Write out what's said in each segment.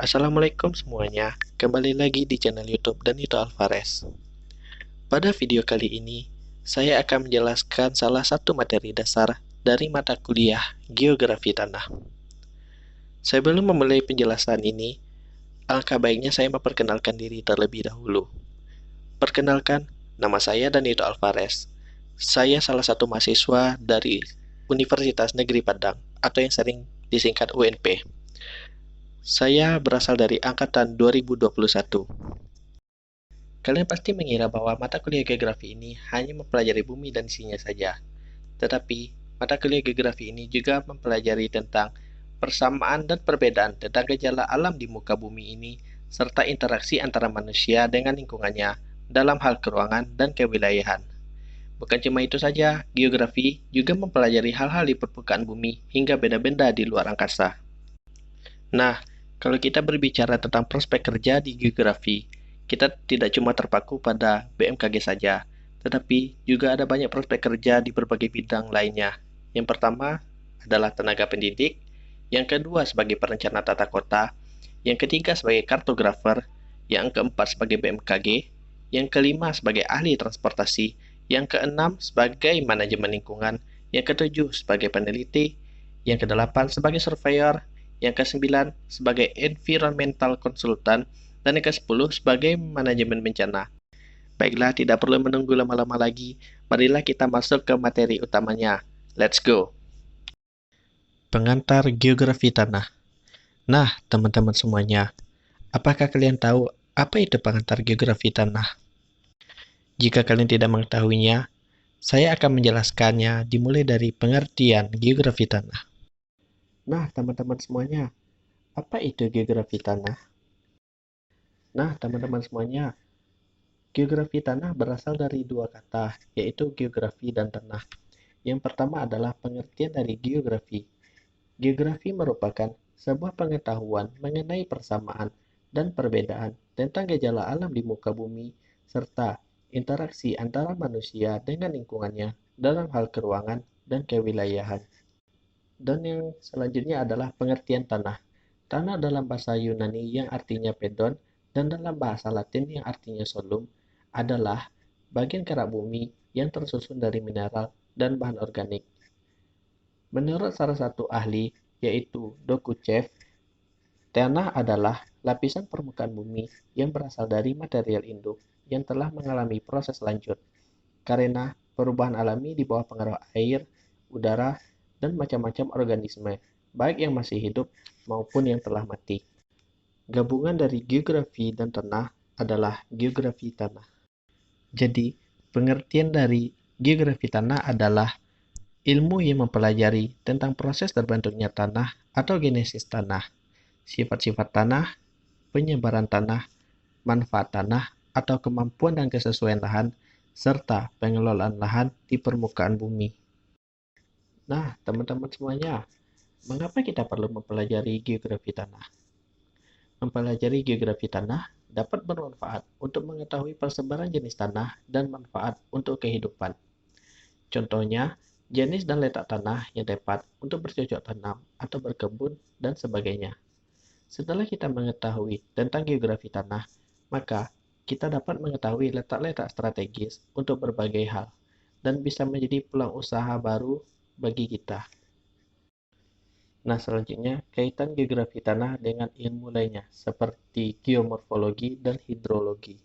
Assalamualaikum semuanya, kembali lagi di channel YouTube Danito Alvarez. Pada video kali ini, saya akan menjelaskan salah satu materi dasar dari mata kuliah Geografi Tanah. Sebelum memulai penjelasan ini, alangkah baiknya saya memperkenalkan diri terlebih dahulu. Perkenalkan, nama saya Danito Alvarez. Saya salah satu mahasiswa dari Universitas Negeri Padang, atau yang sering disingkat UNP. Saya berasal dari angkatan 2021. Kalian pasti mengira bahwa mata kuliah geografi ini hanya mempelajari bumi dan isinya saja. Tetapi, mata kuliah geografi ini juga mempelajari tentang persamaan dan perbedaan tentang gejala alam di muka bumi ini, serta interaksi antara manusia dengan lingkungannya dalam hal keruangan dan kewilayahan. Bukan cuma itu saja, geografi juga mempelajari hal-hal di permukaan bumi hingga benda-benda di luar angkasa. Nah, kalau kita berbicara tentang prospek kerja di geografi, kita tidak cuma terpaku pada BMKG saja, tetapi juga ada banyak prospek kerja di berbagai bidang lainnya. Yang pertama adalah tenaga pendidik, yang kedua sebagai perencana tata kota, yang ketiga sebagai kartografer, yang keempat sebagai BMKG, yang kelima sebagai ahli transportasi, yang keenam sebagai manajemen lingkungan, yang ketujuh sebagai peneliti, yang kedelapan sebagai surveyor, yang kesembilan sebagai environmental consultant, dan yang ke-10 sebagai manajemen bencana. Baiklah, tidak perlu menunggu lama-lama lagi. Marilah kita masuk ke materi utamanya. Let's go! Pengantar geografi tanah. Nah, teman-teman semuanya, apakah kalian tahu apa itu pengantar geografi tanah? Jika kalian tidak mengetahuinya, saya akan menjelaskannya dimulai dari pengertian geografi tanah. Nah, teman-teman semuanya, apa itu geografi tanah? Nah, teman-teman semuanya, geografi tanah berasal dari dua kata, yaitu geografi dan tanah. Yang pertama adalah pengertian dari geografi. Geografi merupakan sebuah pengetahuan mengenai persamaan dan perbedaan tentang gejala alam di muka bumi, serta interaksi antara manusia dengan lingkungannya dalam hal keruangan dan kewilayahan. Dan yang selanjutnya adalah pengertian tanah. Tanah dalam bahasa Yunani yang artinya pedon dan dalam bahasa Latin yang artinya solum adalah bagian kerak bumi yang tersusun dari mineral dan bahan organik. Menurut salah satu ahli, yaitu Dokuchev, tanah adalah lapisan permukaan bumi yang berasal dari material induk yang telah mengalami proses lanjut karena perubahan alami di bawah pengaruh air, udara, dan macam-macam organisme, baik yang masih hidup maupun yang telah mati. Gabungan dari geografi dan tanah adalah geografi tanah. Jadi, pengertian dari geografi tanah adalah ilmu yang mempelajari tentang proses terbentuknya tanah atau genesis tanah, sifat-sifat tanah, penyebaran tanah, manfaat tanah, atau kemampuan dan kesesuaian lahan, serta pengelolaan lahan di permukaan bumi. Nah, teman-teman semuanya, mengapa kita perlu mempelajari geografi tanah? Mempelajari geografi tanah dapat bermanfaat untuk mengetahui persebaran jenis tanah dan manfaat untuk kehidupan. Contohnya, jenis dan letak tanah yang tepat untuk bercocok tanam atau berkebun, dan sebagainya. Setelah kita mengetahui tentang geografi tanah, maka kita dapat mengetahui letak-letak strategis untuk berbagai hal dan bisa menjadi peluang usaha baru bagi kita. Nah, selanjutnya, kaitan geografi tanah dengan ilmu lainnya, seperti geomorfologi dan hidrologi.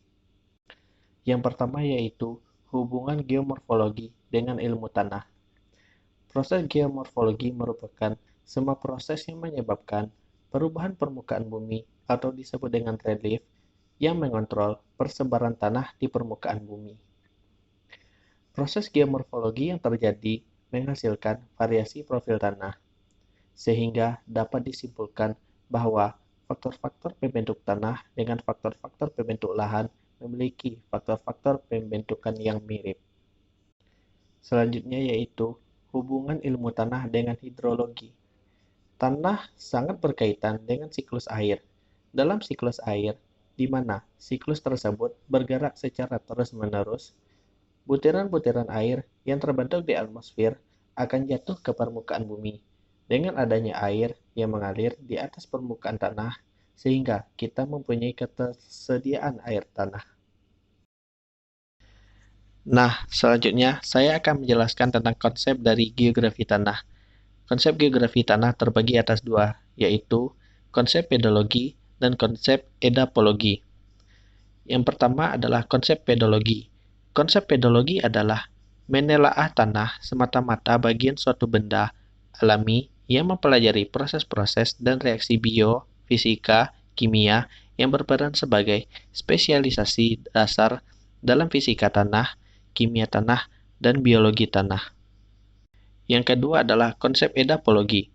Yang pertama yaitu hubungan geomorfologi dengan ilmu tanah. Proses geomorfologi merupakan semua proses yang menyebabkan perubahan permukaan bumi atau disebut dengan relief yang mengontrol persebaran tanah di permukaan bumi. Proses geomorfologi yang terjadi menghasilkan variasi profil tanah, sehingga dapat disimpulkan bahwa faktor-faktor pembentuk tanah dengan faktor-faktor pembentuk lahan memiliki faktor-faktor pembentukan yang mirip. Selanjutnya yaitu hubungan ilmu tanah dengan hidrologi. Tanah sangat berkaitan dengan siklus air. Dalam siklus air, di mana siklus tersebut bergerak secara terus-menerus, butiran-butiran air yang terbentuk di atmosfer akan jatuh ke permukaan bumi. Dengan adanya air yang mengalir di atas permukaan tanah, sehingga kita mempunyai ketersediaan air tanah. Nah, selanjutnya saya akan menjelaskan tentang konsep dari geografi tanah. Konsep geografi tanah terbagi atas dua, yaitu konsep pedologi dan konsep edapologi. Yang pertama adalah konsep pedologi. Konsep pedologi adalah menelaah tanah semata-mata bagian suatu benda alami yang mempelajari proses-proses dan reaksi bio, fisika, kimia yang berperan sebagai spesialisasi dasar dalam fisika tanah, kimia tanah, dan biologi tanah. Yang kedua adalah konsep edapologi.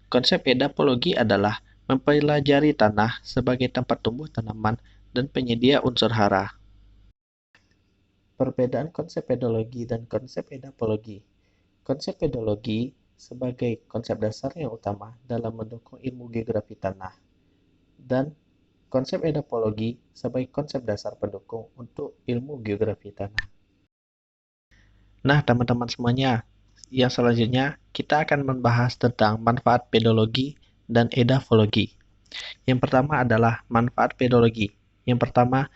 Konsep edapologi adalah mempelajari tanah sebagai tempat tumbuh tanaman dan penyedia unsur hara. Perbedaan konsep pedologi dan konsep edapologi. Konsep pedologi sebagai konsep dasar yang utama dalam mendukung ilmu geografi tanah, dan konsep edapologi sebagai konsep dasar pendukung untuk ilmu geografi tanah. Nah, teman-teman semuanya, yang selanjutnya kita akan membahas tentang manfaat pedologi dan edafologi. Yang pertama adalah manfaat pedologi. Yang pertama,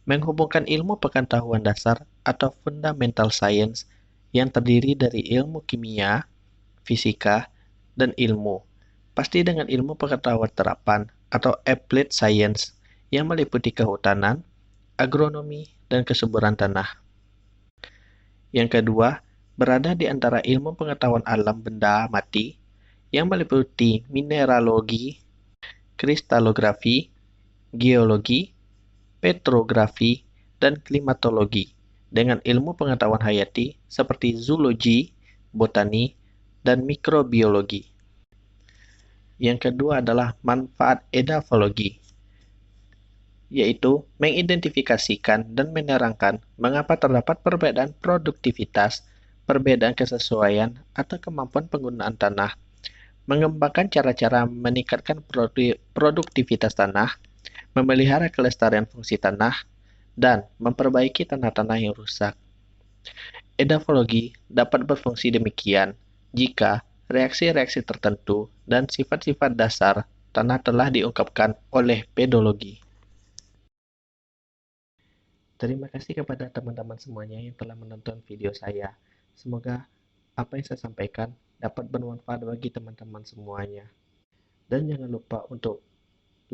menghubungkan ilmu pengetahuan dasar atau fundamental science yang terdiri dari ilmu kimia, fisika, dan ilmu. Pasti dengan ilmu pengetahuan terapan atau applied science yang meliputi kehutanan, agronomi, dan kesuburan tanah. Yang kedua, berada di antara ilmu pengetahuan alam benda mati yang meliputi mineralogi, kristalografi, geologi, petrografi, dan klimatologi, dengan ilmu pengetahuan hayati seperti zoologi, botani, dan mikrobiologi. Yang kedua adalah manfaat edafologi, yaitu mengidentifikasikan dan menerangkan mengapa terdapat perbedaan produktivitas, perbedaan kesesuaian, atau kemampuan penggunaan tanah, mengembangkan cara-cara meningkatkan produktivitas tanah, memelihara kelestarian fungsi tanah, dan memperbaiki tanah-tanah yang rusak. Edafologi dapat berfungsi demikian jika reaksi-reaksi tertentu dan sifat-sifat dasar tanah telah diungkapkan oleh pedologi. Terima kasih kepada teman-teman semuanya yang telah menonton video saya. Semoga apa yang saya sampaikan dapat bermanfaat bagi teman-teman semuanya. Dan jangan lupa untuk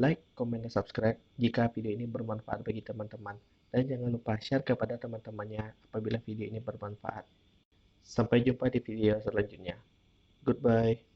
like, komen, dan subscribe jika video ini bermanfaat bagi teman-teman. Dan jangan lupa share kepada teman-temannya apabila video ini bermanfaat. Sampai jumpa di video selanjutnya. Goodbye.